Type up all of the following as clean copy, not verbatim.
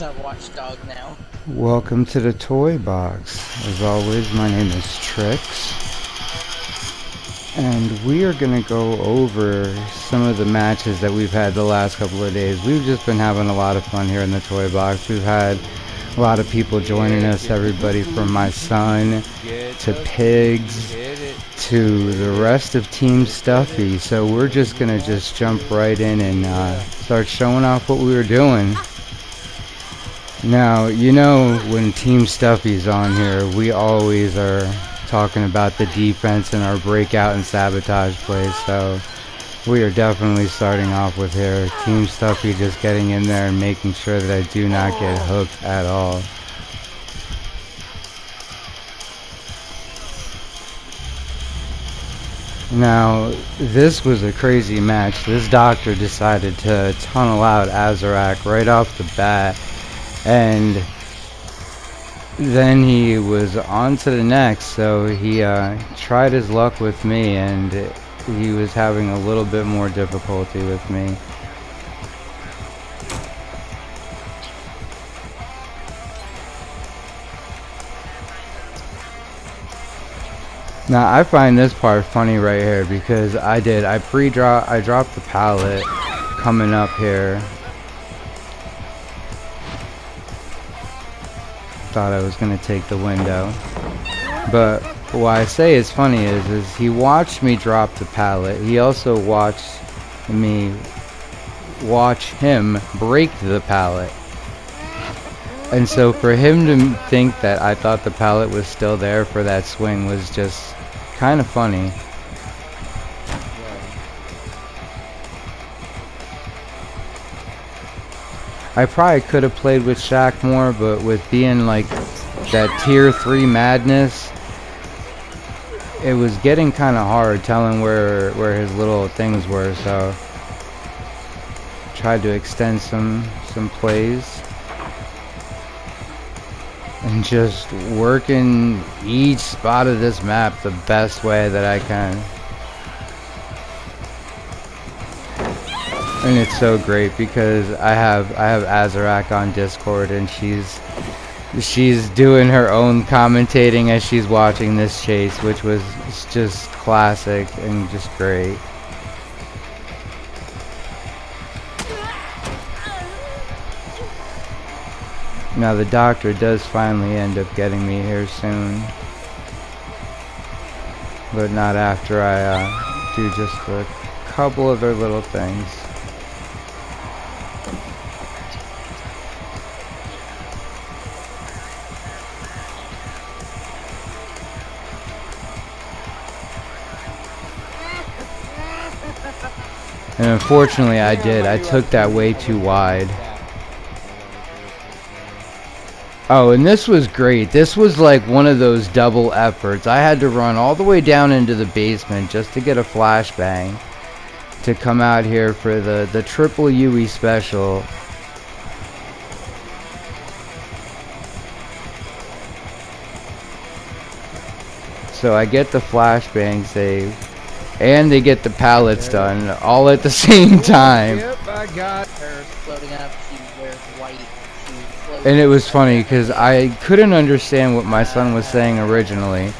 a watchdog now. Welcome to the toy box. As always, my name is Trix, and we are gonna go over some of the matches that we've had the last couple of days. We've just been having a lot of fun here in the toy box. We've had a lot of people joining us, everybody from my son to Pigs to the rest of Team Stuffie. So we're just gonna jump right in and start showing off what we were doing. Now, you know, when Team Stuffie's on here, we always are talking about the defense and our breakout and sabotage plays, so we are definitely starting off with here. Team Stuffie just getting in there and making sure that I do not get hooked at all. Now, this was a crazy match. This doctor decided to tunnel out Azarak right off the bat. And then he was on to the next, so he tried his luck with me, and he was having a little bit more difficulty with me. Now I find this part funny right here because I dropped the pallet coming up here. Thought I was gonna take the window, but why I say it's funny is he watched me drop the pallet. He also watched me watch him break the pallet, and so for him to think that I thought the pallet was still there for that swing was just kind of funny. I probably could have played with Shaq more, but with being like that tier 3 madness, it was getting kind of hard telling where his little things were, so tried to extend some plays and just working each spot of this map the best way that I can. And it's so great because I have Azarak on Discord, and she's doing her own commentating as she's watching this chase, which was just classic and just great. Now the doctor does finally end up getting me here soon, but not after I do just a couple other little things. And unfortunately I took that way too wide. Oh, and this was great. This was like one of those double efforts. I had to run all the way down into the basement just to get a flashbang to come out here for the triple UE special. So I get the flashbang save, and they get the pallets done all at the same time. Yep, I got her floating up. She wears white. And it was funny because I couldn't understand what my son was saying originally.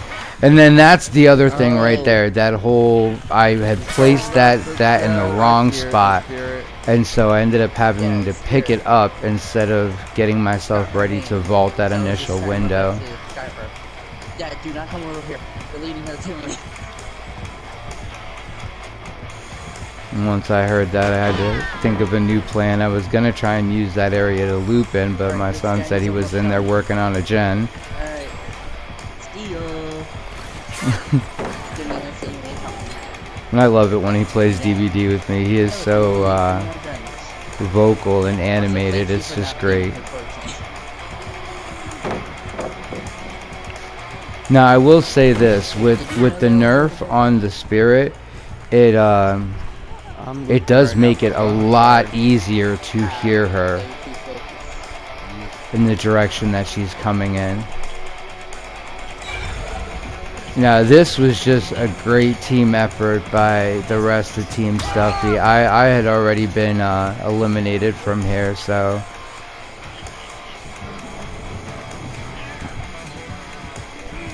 And then that's the other thing right there. That whole, I had placed that in the wrong spot. And so I ended up having to pick it up instead of getting myself ready to vault that initial window. Dad, do not come over here. We're leading her to me. And once I heard that, I had to think of a new plan. I was going to try and use that area to loop in, but my son said he was in there working on a gen. Alright. Steal. And I love it when he plays DVD with me. He is so vocal and animated. It's just great. Now I will say this, with the nerf on the Spirit, it does make it a lot easier to hear her in the direction that she's coming in. Now this was just a great team effort by the rest of Team Stuffie. I had already been eliminated from here, so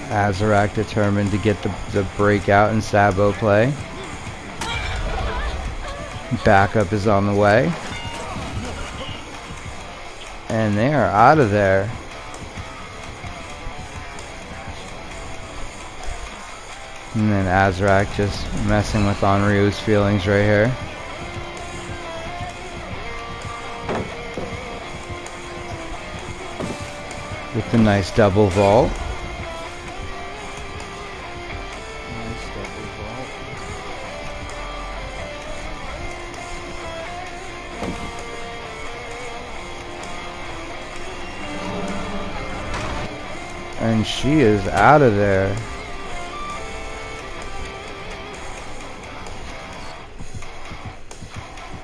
Azarak determined to get the breakout and Sabo play. Backup is on the way. And they are out of there. And then Azarak just messing with Onryu's feelings right here. With the nice double vault. And she is out of there.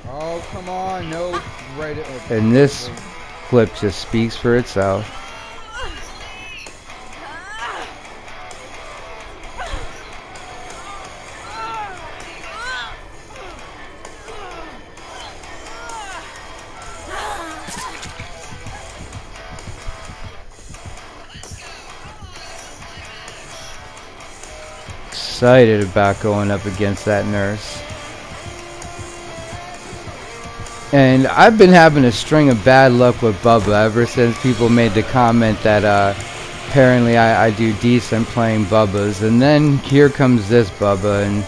Oh, come on. No. Right. And this clip just speaks for itself. Excited about going up against that nurse. And I've been having a string of bad luck with Bubba ever since people made the comment that apparently I do decent playing Bubbas. And then here comes this Bubba, and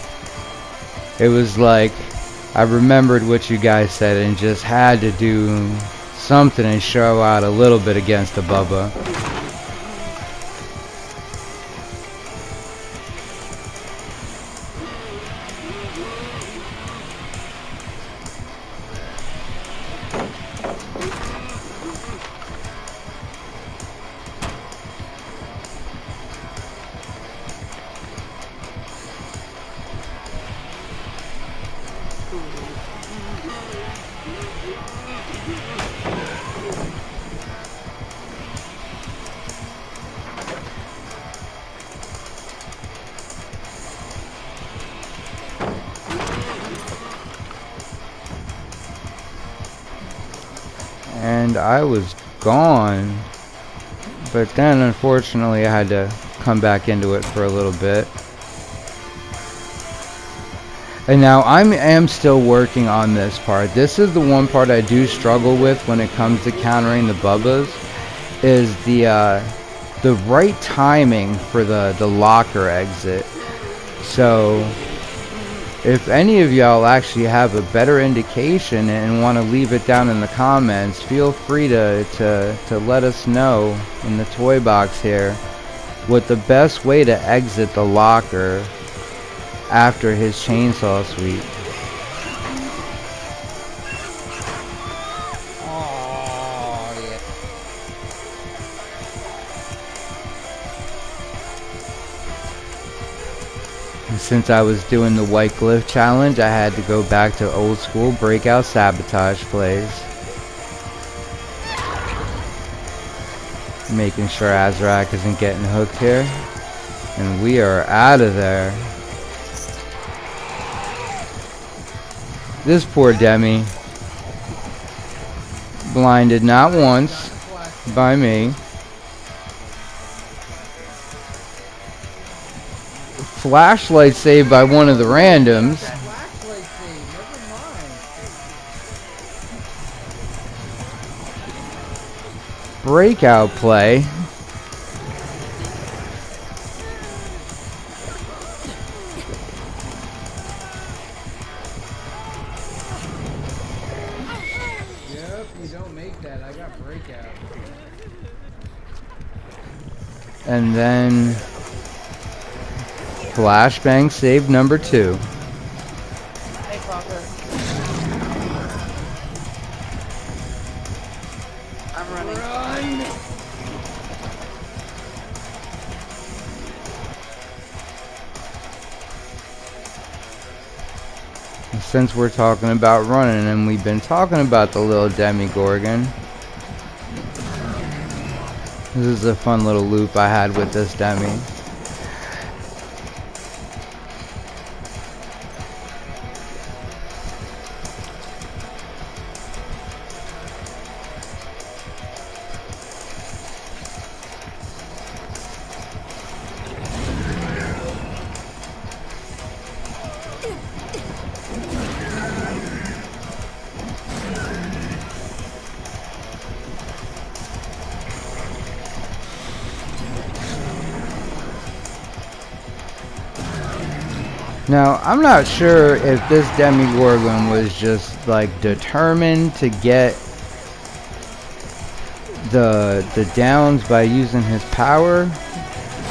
it was like I remembered what you guys said and just had to do something and show out a little bit against the Bubba. And I was gone, but then unfortunately I had to come back into it for a little bit. And now I am still working on this part. This is the one part I do struggle with when it comes to countering the Bubbas, is the right timing for the locker exit. So if any of y'all actually have a better indication and want to leave it down in the comments, feel free to let us know in the toy box here what the best way to exit the locker after his chainsaw sweep. Oh, yeah. And since I was doing the white glyph challenge, I had to go back to old school breakout sabotage plays. Making sure Azarak isn't getting hooked here. And we are out of there. This poor Demi. Blinded not once by me. Flashlight saved by one of the randoms. Flashlight save. Never mind. Breakout play. Yep, you don't make that. I got breakout. And then Flashbang save number 2. Hey, Crocker. I'm running. Run! Since we're talking about running and we've been talking about the little Demogorgon, this is a fun little loop I had with this Demi. Now, I'm not sure if this Demogorgon was just like determined to get the downs by using his power,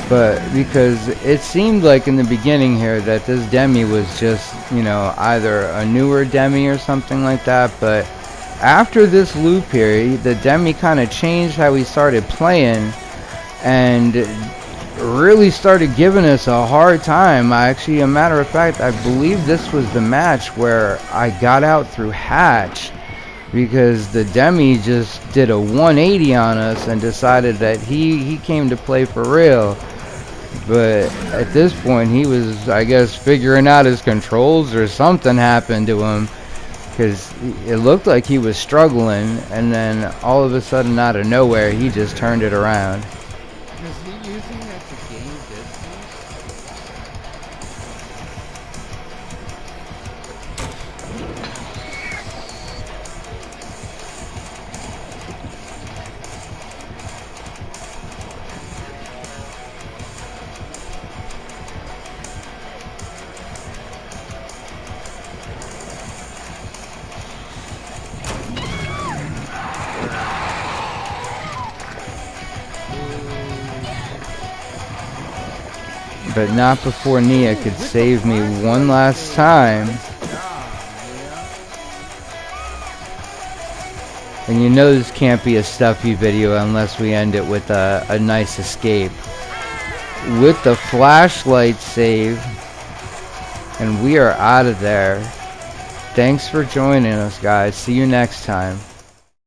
but because it seemed like in the beginning here that this Demi was just, you know, either a newer Demi or something like that, but after this loop here, the Demi kind of changed how he started playing and really started giving us a hard time. Actually, a matter of fact, I believe this was the match where I got out through Hatch, because the Demi just did a 180 on us and decided that he came to play for real. But at this point, he was, I guess, figuring out his controls, or something happened to him, because it looked like he was struggling, and then all of a sudden, out of nowhere, he just turned it around. Is he using that to gain distance? But not before Nia could save me one last time. And you know this can't be a Stuffie video unless we end it with a nice escape. With the flashlight save. And we are out of there. Thanks for joining us, guys. See you next time.